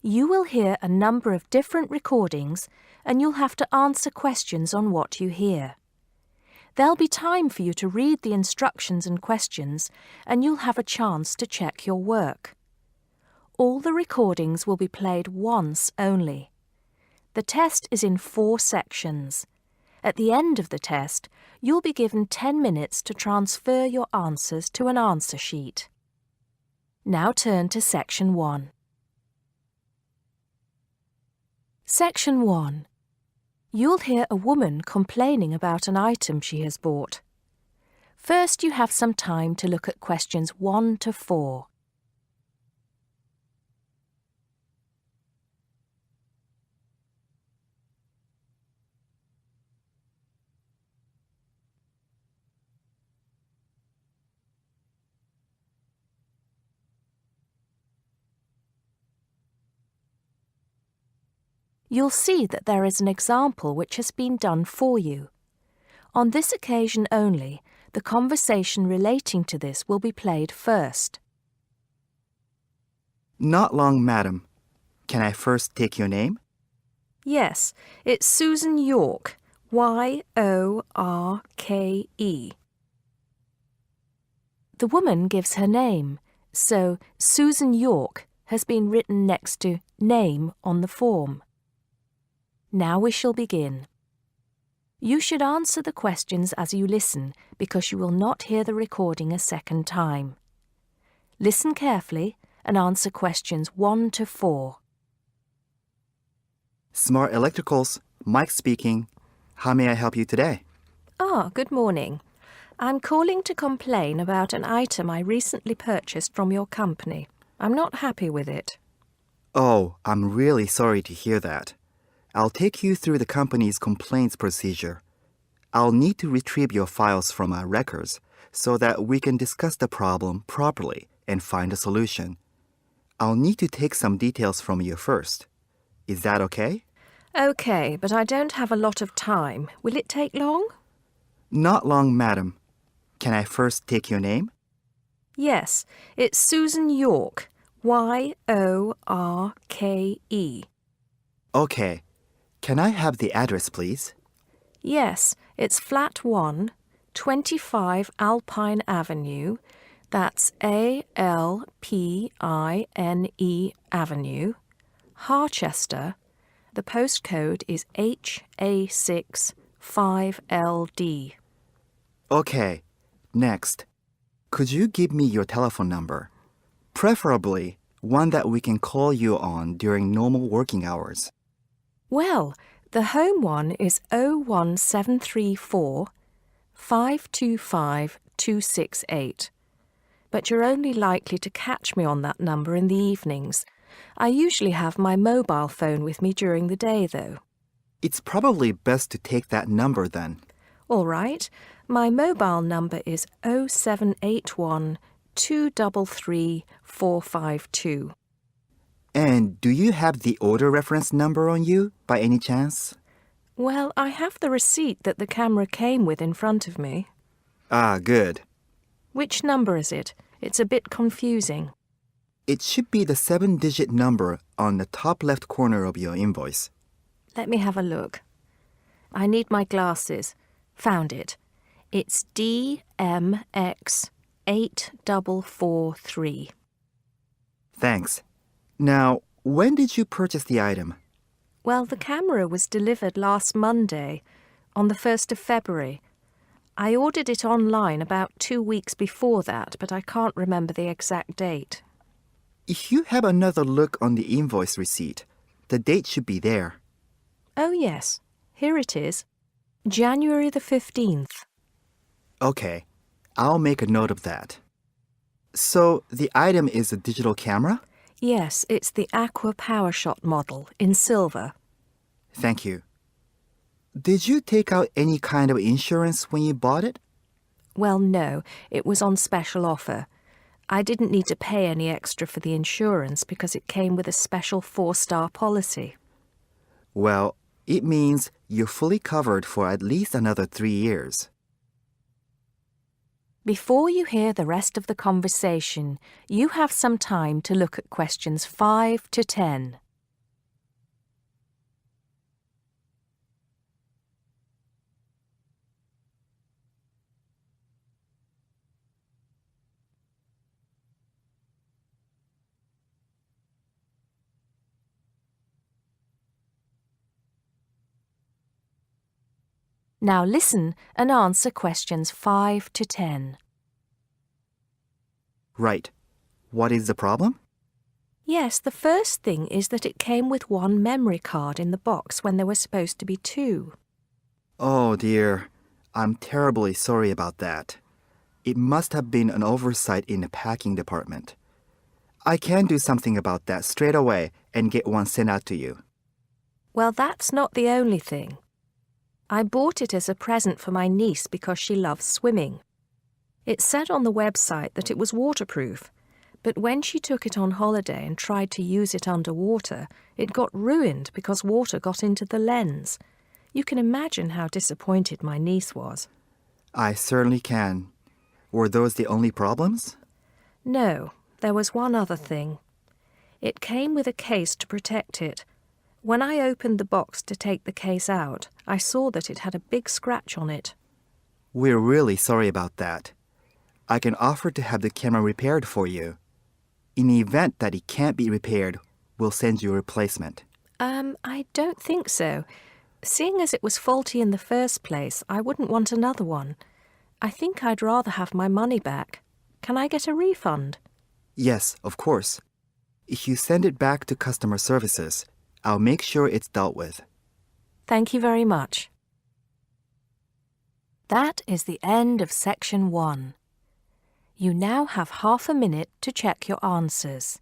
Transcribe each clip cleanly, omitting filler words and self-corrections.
You will hear a number of different recordings and you'll have to answer questions on what you hear. There'll be time for you to read the instructions and questions and you'll have a chance to check your work. All the recordings will be played once only. The test is in 4 sections. At the end of the test, you'll be given 10 minutes to transfer your answers to an answer sheet. Now turn to Section 1. Section 1. You'll hear a woman complaining about an item she has bought. First, you have some time to look at questions 1 to 4. You'll see that there is an example which has been done for you. On this occasion only, the conversation relating to this will be played first. Not long, madam. Can I first take your name? Yes, it's Susan Yorke, Y-O-R-K-E. The woman gives her name, so Susan Yorke has been written next to name on the form. Now we shall begin. You should answer the questions as you listen because you will not hear the recording a second time. Listen carefully and answer questions 1 to 4. Smart Electricals, Mike speaking. How may I help you today? Good morning. I'm calling to complain about an item I recently purchased from your company. I'm not happy with it. Oh, I'm really sorry to hear that. I'll take you through the company's complaints procedure. I'll need to retrieve your files from our records so that we can discuss the problem properly and find a solution. I'll need to take some details from you first. Is that okay? Okay, but I don't have a lot of time. Will it take long? Not long, madam. Can I first take your name? Yes, it's Susan Yorke, Y-O-R-K-E. Okay. Can I have the address, please? Yes, it's Flat 1, 25 Alpine Avenue. That's A-L-P-I-N-E Avenue, Harchester. The postcode is HA6 5LD. Okay. Next. Could you give me your telephone number? Preferably one that we can call you on during normal working hours. Well, the home one is 01734 525 268. But you're only likely to catch me on that number in the evenings. I usually have my mobile phone with me during the day, though. It's probably best to take that number then. All right. My mobile number is 0781 233 452. And do you have the order reference number on you, by any chance? Well, I have the receipt that the camera came with in front of me. Ah, good. Which number is it? It's a bit confusing. It should be the 7-digit number on the top left corner of your invoice. Let me have a look. I need my glasses. Found it. It's DMX8443. Thanks. Now, when did you purchase the item? Well, the camera was delivered last Monday, on the 1st of February. I ordered it online about 2 weeks before that, but I can't remember the exact date. If you have another look on the invoice receipt, the date should be there. Oh, yes. Here it is. January the 15th. Okay, I'll make a note of that. So, the item is a digital camera? Yes, it's the Aqua PowerShot model in silver. Thank you. Did you take out any kind of insurance when you bought it? Well, no, it was on special offer. I didn't need to pay any extra for the insurance because it came with a special 4-star policy. Well, it means you're fully covered for at least another 3 years. Before you hear the rest of the conversation, you have some time to look at questions 5 to 10. Now listen and answer questions 5 to 10. Right. What is the problem? Yes, the first thing is that it came with one memory card in the box when there were supposed to be 2. Oh dear. I'm terribly sorry about that. It must have been an oversight in the packing department. I can do something about that straight away and get one sent out to you. Well, that's not the only thing. I bought it as a present for my niece because she loves swimming. It said on the website that it was waterproof, but when she took it on holiday and tried to use it underwater, it got ruined because water got into the lens. You can imagine how disappointed my niece was. I certainly can. Were those the only problems? No, there was one other thing. It came with a case to protect it. When I opened the box to take the case out, I saw that it had a big scratch on it. We're really sorry about that. I can offer to have the camera repaired for you. In the event that it can't be repaired, we'll send you a replacement. I don't think so. Seeing as it was faulty in the first place, I wouldn't want another one. I think I'd rather have my money back. Can I get a refund? Yes, of course. If you send it back to customer services, I'll make sure it's dealt with. Thank you very much. That is the end of section 1. You now have half a minute to check your answers.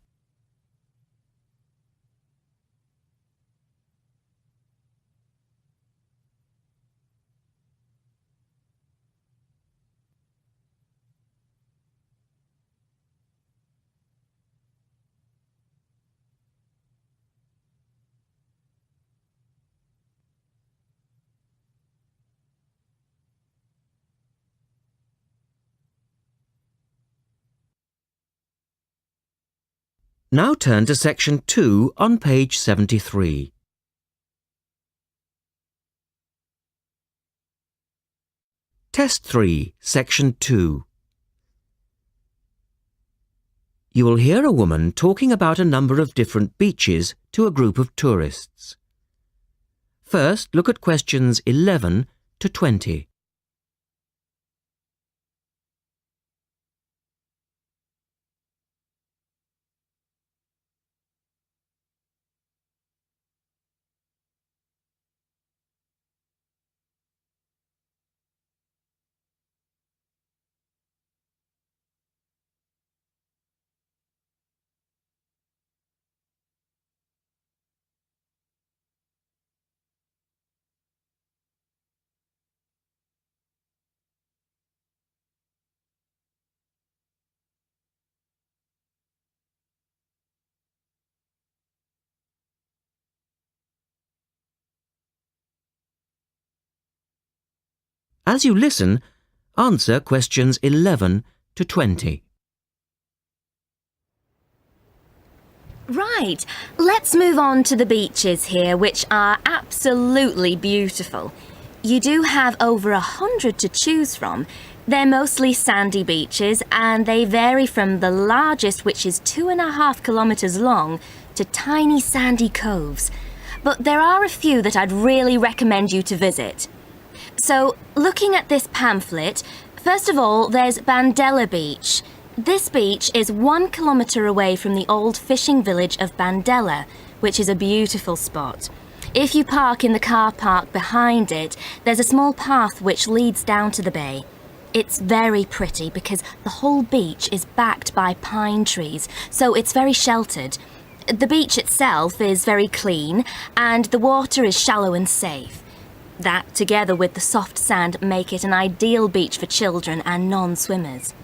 Now turn to section 2 on page 73. Test 3, section 2. You will hear a woman talking about a number of different beaches to a group of tourists. First, look at questions 11 to 20. As you listen, answer questions 11 to 20. Right, let's move on to the beaches here, which are absolutely beautiful. You do have over 100 to choose from. They're mostly sandy beaches and they vary from the largest, which is 2.5 kilometres long, to tiny sandy coves. But there are a few that I'd really recommend you to visit. So, looking at this pamphlet, first of all, there's Bandella Beach. This beach is 1 kilometre away from the old fishing village of Bandella, which is a beautiful spot. If you park in the car park behind it, there's a small path which leads down to the bay. It's very pretty because the whole beach is backed by pine trees, so it's very sheltered. The beach itself is very clean and the water is shallow and safe. That, together with the soft sand, make it an ideal beach for children and non-swimmers.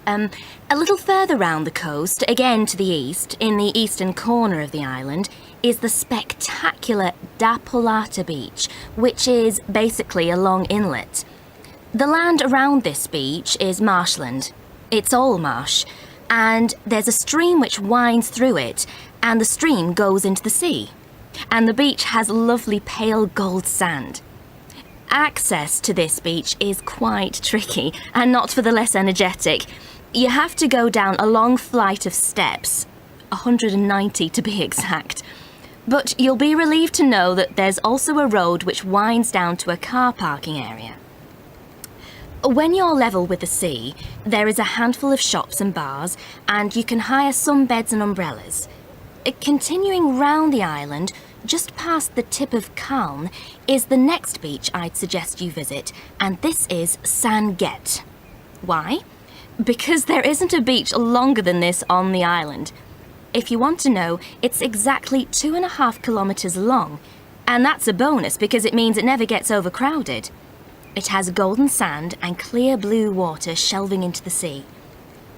A little further round the coast, again to the east, in the eastern corner of the island, is the spectacular Da Polata Beach, which is basically a long inlet. The land around this beach is marshland. It's all marsh, and there's a stream which winds through it, and the stream goes into the sea. And the beach has lovely pale gold sand. Access to this beach is quite tricky and not for the less energetic. You have to go down a long flight of steps, 190 to be exact. But you'll be relieved to know that there's also a road which winds down to a car parking area. When you're level with the sea, there is a handful of shops and bars, and you can hire some beds and umbrellas. Continuing round the island, just past the tip of Calne, is the next beach I'd suggest you visit, and this is Sanget. Why? Because there isn't a beach longer than this on the island. If you want to know, it's exactly 2.5 kilometres long, and that's a bonus because it means it never gets overcrowded. It has golden sand and clear blue water shelving into the sea.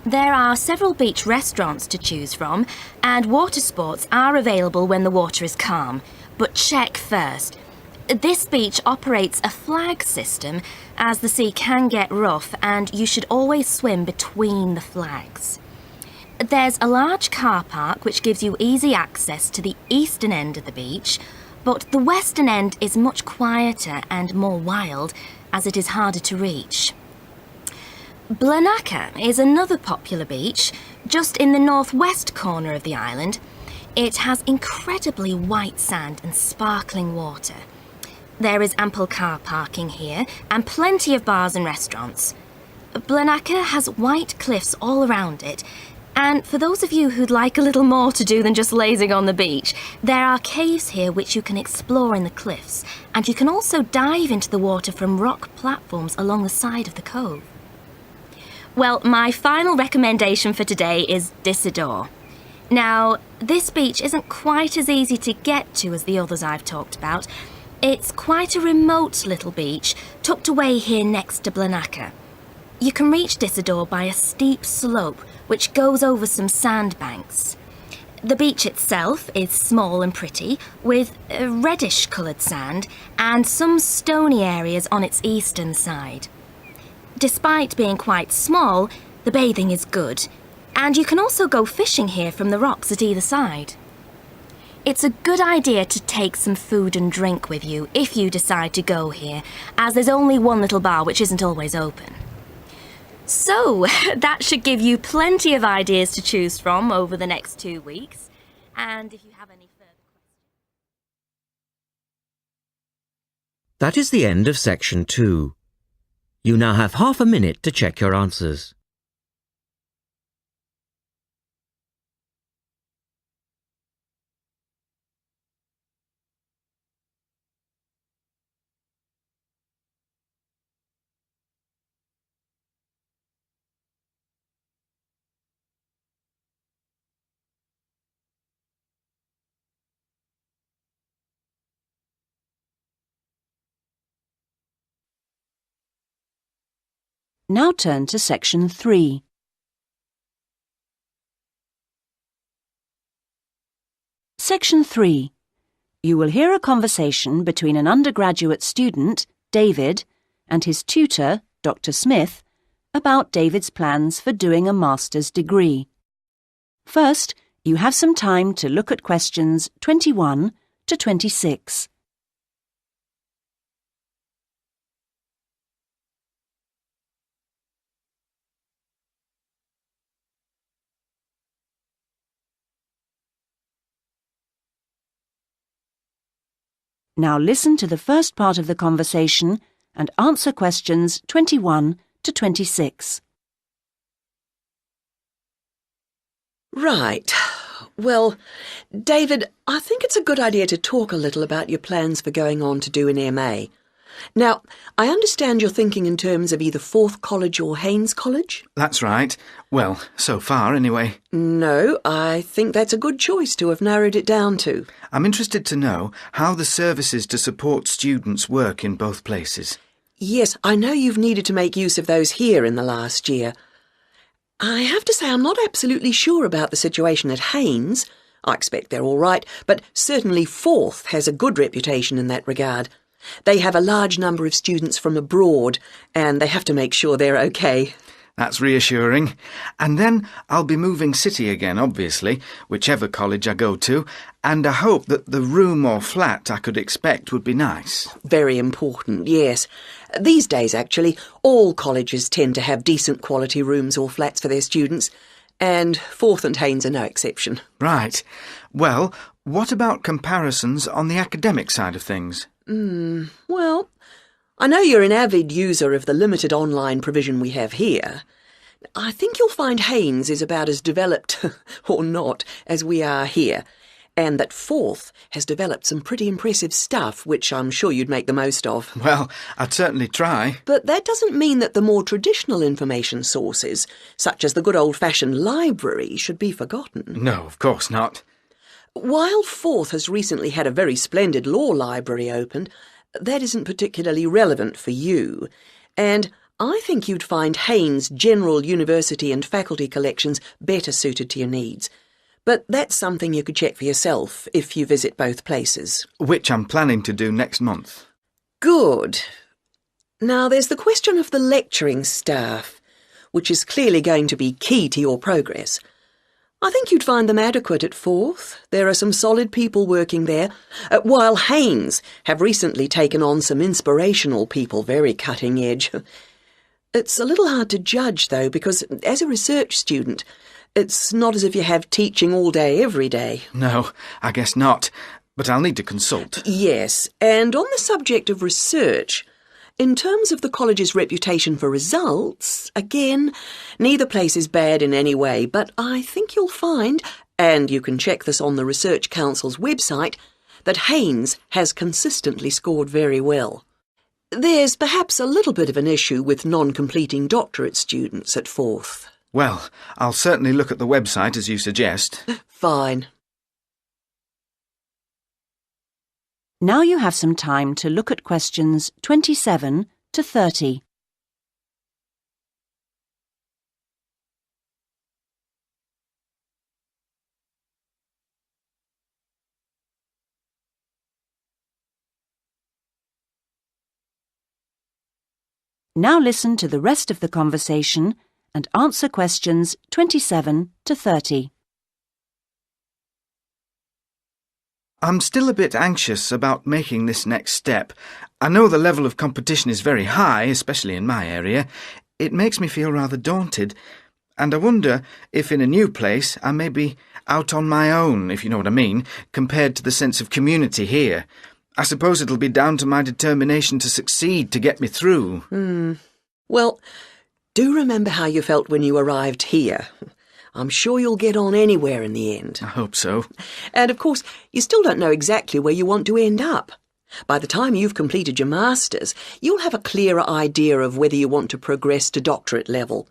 There are several beach restaurants to choose from, and water sports are available when the water is calm. But check first. This beach operates a flag system, as the sea can get rough, and you should always swim between the flags. There's a large car park which gives you easy access to the eastern end of the beach, but the western end is much quieter and more wild, as it is harder to reach. Blanaka is another popular beach, just in the northwest corner of the island. It has incredibly white sand and sparkling water. There is ample car parking here and plenty of bars and restaurants. Blanaka has white cliffs all around it, and for those of you who'd like a little more to do than just lazing on the beach, there are caves here which you can explore in the cliffs, and you can also dive into the water from rock platforms along the side of the cove. Well, my final recommendation for today is Disador. Now, this beach isn't quite as easy to get to as the others I've talked about. It's quite a remote little beach, tucked away here next to Blanaka. You can reach Disador by a steep slope which goes over some sandbanks. The beach itself is small and pretty, with reddish-coloured sand and some stony areas on its eastern side. Despite being quite small, the bathing is good, and you can also go fishing here from the rocks at either side. It's a good idea to take some food and drink with you if you decide to go here, as there's only one little bar which isn't always open. So, that should give you plenty of ideas to choose from over the next 2 weeks, and if you have any further questions... That is the end of section 2. You now have half a minute to check your answers. Now turn to section 3. Section 3. You will hear a conversation between an undergraduate student, David, and his tutor, Dr. Smith, about David's plans for doing a master's degree. First, you have some time to look at questions 21 to 26. Now listen to the first part of the conversation and answer questions 21 to 26. Right. Well, David, I think it's a good idea to talk a little about your plans for going on to do an MA. Now, I understand you're thinking in terms of either Forth College or Haynes College? That's right. Well, so far anyway. No, I think that's a good choice to have narrowed it down to. I'm interested to know how the services to support students work in both places. Yes, I know you've needed to make use of those here in the last year. I have to say I'm not absolutely sure about the situation at Haynes. I expect they're all right, but certainly Forth has a good reputation in that regard. They have a large number of students from abroad, and they have to make sure they're okay. That's reassuring. And then I'll be moving city again, obviously, whichever college I go to, and I hope that the room or flat I could expect would be nice. Very important, yes. These days, actually, all colleges tend to have decent quality rooms or flats for their students, and Forth and Haynes are no exception. Right. Well, What about comparisons on the academic side of things? Well, I know you're an avid user of the limited online provision we have here. I think you'll find Haynes is about as developed, or not, as we are here, and that Forth has developed some pretty impressive stuff, which I'm sure you'd make the most of. Well, I'd certainly try. But that doesn't mean that the more traditional information sources, such as the good old-fashioned library, should be forgotten. No, of course not. While Forth has recently had a very splendid law library opened, that isn't particularly relevant for you, and I think you'd find Haynes' general university and faculty collections better suited to your needs. But that's something you could check for yourself if you visit both places. Which I'm planning to do next month. Good. Now there's the question of the lecturing staff, which is clearly going to be key to your progress. I think you'd find them adequate at Forth. There are some solid people working there, while Haynes have recently taken on some inspirational people, very cutting edge. It's a little hard to judge, though, because as a research student, it's not as if you have teaching all day, every day. No, I guess not. But I'll need to consult. Yes, and on the subject of research, in terms of the college's reputation for results, again, neither place is bad in any way, but I think you'll find, and you can check this on the Research Council's website, that Haynes has consistently scored very well. There's perhaps a little bit of an issue with non-completing doctorate students at Forth. Well, I'll certainly look at the website as you suggest. Fine. Now you have some time to look at questions 27 to 30. Now listen to the rest of the conversation and answer questions 27 to 30. I'm still a bit anxious about making this next step. I know the level of competition is very high, especially in my area. It makes me feel rather daunted, and I wonder if in a new place I may be out on my own, if you know what I mean, compared to the sense of community here. I suppose it'll be down to my determination to succeed to get me through. Well, do remember how you felt when you arrived here. I'm sure you'll get on anywhere in the end. I hope so. And of course, you still don't know exactly where you want to end up. By the time you've completed your masters, you'll have a clearer idea of whether you want to progress to doctorate level.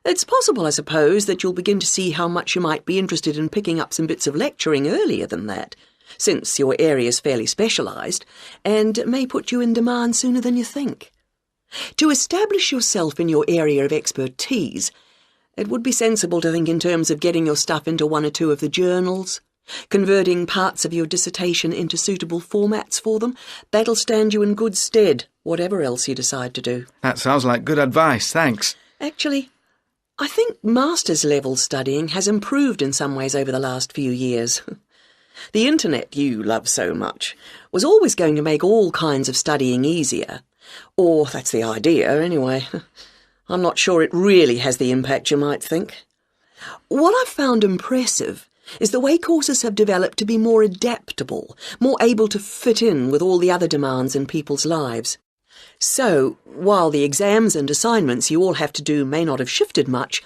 It's possible, I suppose, that you'll begin to see how much you might be interested in picking up some bits of lecturing earlier than that, since your area's fairly specialised, and may put you in demand sooner than you think. To establish yourself in your area of expertise, it would be sensible to think in terms of getting your stuff into one or two of the journals, converting parts of your dissertation into suitable formats for them. That'll stand you in good stead, whatever else you decide to do. That sounds like good advice, thanks. Actually, I think master's level studying has improved in some ways over the last few years. The internet you love so much was always going to make all kinds of studying easier. Or that's the idea, anyway. I'm not sure it really has the impact you might think. What I've found impressive is the way courses have developed to be more adaptable, more able to fit in with all the other demands in people's lives. So, while the exams and assignments you all have to do may not have shifted much,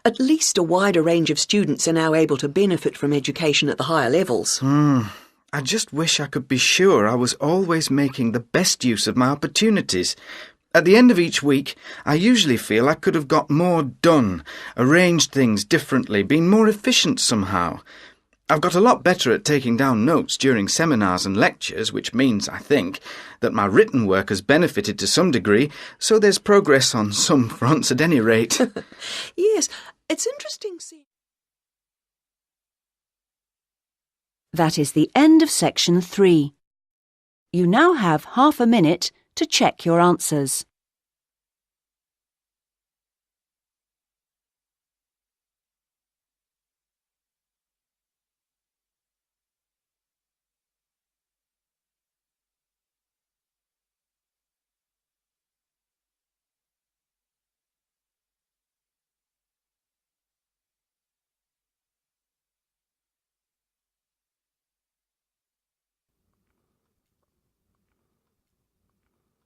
at least a wider range of students are now able to benefit from education at the higher levels. I just wish I could be sure I was always making the best use of my opportunities. At the end of each week, I usually feel I could have got more done, arranged things differently, been more efficient somehow. I've got a lot better at taking down notes during seminars and lectures, which means, I think, that my written work has benefited to some degree, so there's progress on some fronts at any rate. Yes, it's interesting seeing... That is the end of section 3. You now have half a minute to check your answers.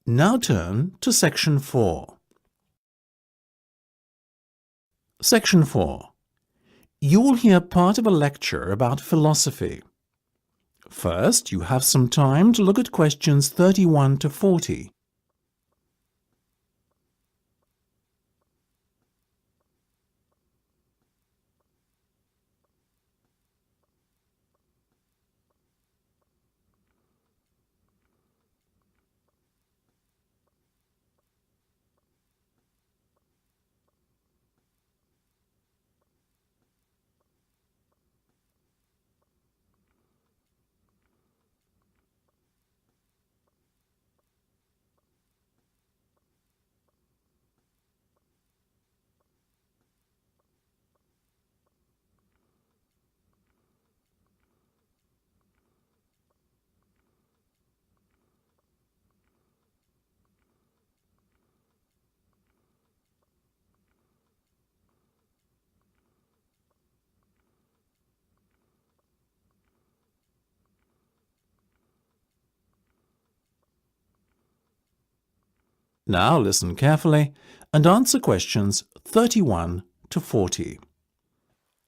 Now turn to Section 4. Section 4. You will hear part of a lecture about philosophy. First, you have some time to look at questions 31 to 40. Now listen carefully and answer questions 31 to 40.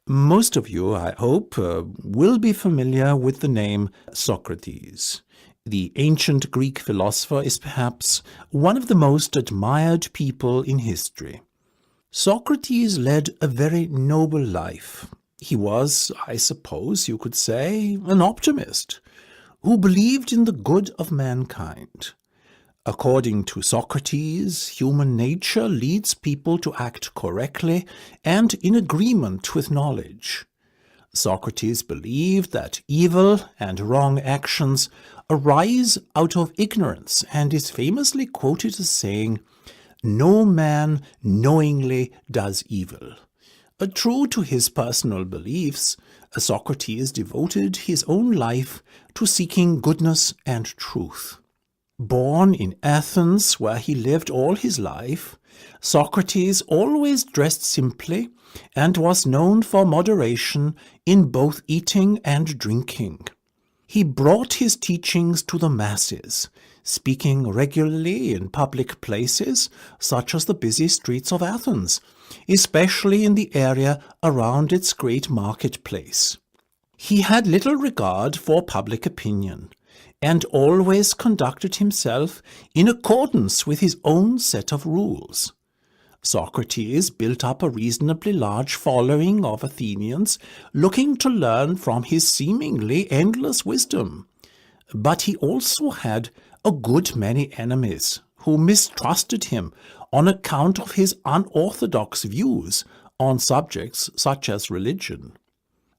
Most of you, I hope, will be familiar with the name Socrates. The ancient Greek philosopher is perhaps one of the most admired people in history. Socrates led a very noble life. He was, I suppose you could say, an optimist who believed in the good of mankind. According to Socrates, human nature leads people to act correctly and in agreement with knowledge. Socrates believed that evil and wrong actions arise out of ignorance and is famously quoted as saying, "No man knowingly does evil." True to his personal beliefs, Socrates devoted his own life to seeking goodness and truth. Born in Athens, where he lived all his life, Socrates always dressed simply and was known for moderation in both eating and drinking. He brought his teachings to the masses, speaking regularly in public places such as the busy streets of Athens, especially in the area around its great marketplace. He had little regard for public opinion, and always conducted himself in accordance with his own set of rules. Socrates built up a reasonably large following of Athenians looking to learn from his seemingly endless wisdom. But he also had a good many enemies who mistrusted him on account of his unorthodox views on subjects such as religion.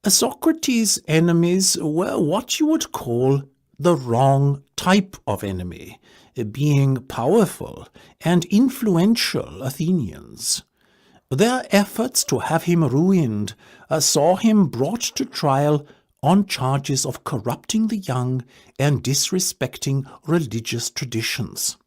Socrates' enemies were what you would call the wrong type of enemy, being powerful and influential Athenians. Their efforts to have him ruined saw him brought to trial on charges of corrupting the young and disrespecting religious traditions.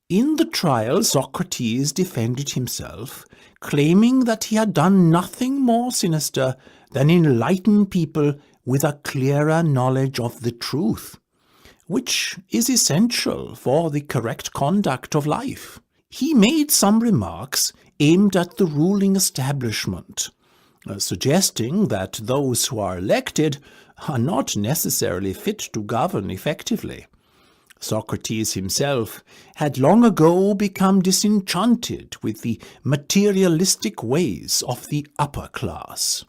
In the trial, Socrates defended himself, claiming that he had done nothing more sinister than enlighten people with a clearer knowledge of the truth, which is essential for the correct conduct of life. He made some remarks aimed at the ruling establishment, suggesting that those who are elected are not necessarily fit to govern effectively. Socrates himself had long ago become disenchanted with the materialistic ways of the upper class.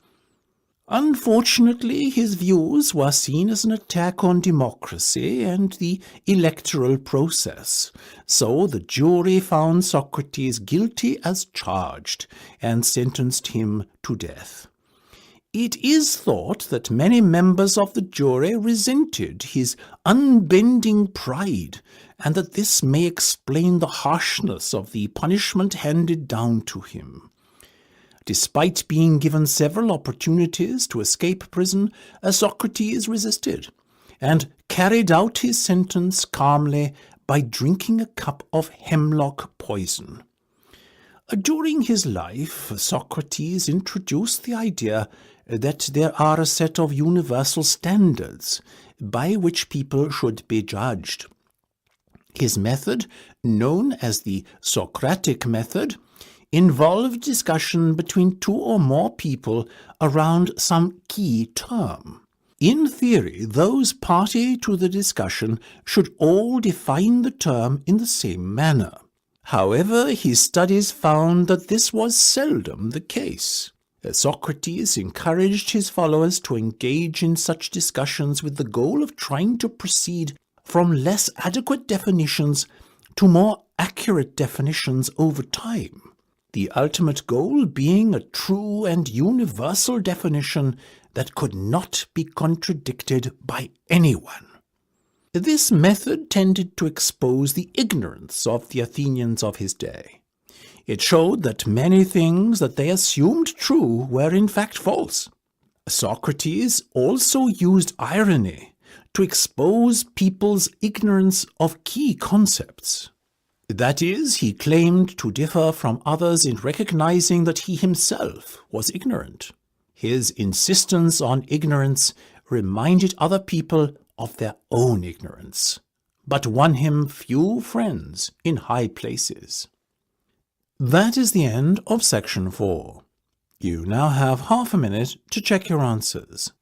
Unfortunately, his views were seen as an attack on democracy and the electoral process, so the jury found Socrates guilty as charged and sentenced him to death. It is thought that many members of the jury resented his unbending pride, and that this may explain the harshness of the punishment handed down to him. Despite being given several opportunities to escape prison, Socrates resisted and carried out his sentence calmly by drinking a cup of hemlock poison. During his life, Socrates introduced the idea that there are a set of universal standards by which people should be judged. His method, known as the Socratic method, involved discussion between two or more people around some key term. In theory, those party to the discussion should all define the term in the same manner. However, his studies found that this was seldom the case. Socrates encouraged his followers to engage in such discussions with the goal of trying to proceed from less adequate definitions to more accurate definitions over time, the ultimate goal being a true and universal definition that could not be contradicted by anyone. This method tended to expose the ignorance of the Athenians of his day. It showed that many things that they assumed true were in fact false. Socrates also used irony to expose people's ignorance of key concepts. That is, he claimed to differ from others in recognizing that he himself was ignorant. His insistence on ignorance reminded other people of their own ignorance, but won him few friends in high places. That is the end of section 4. You now have half a minute to check your answers.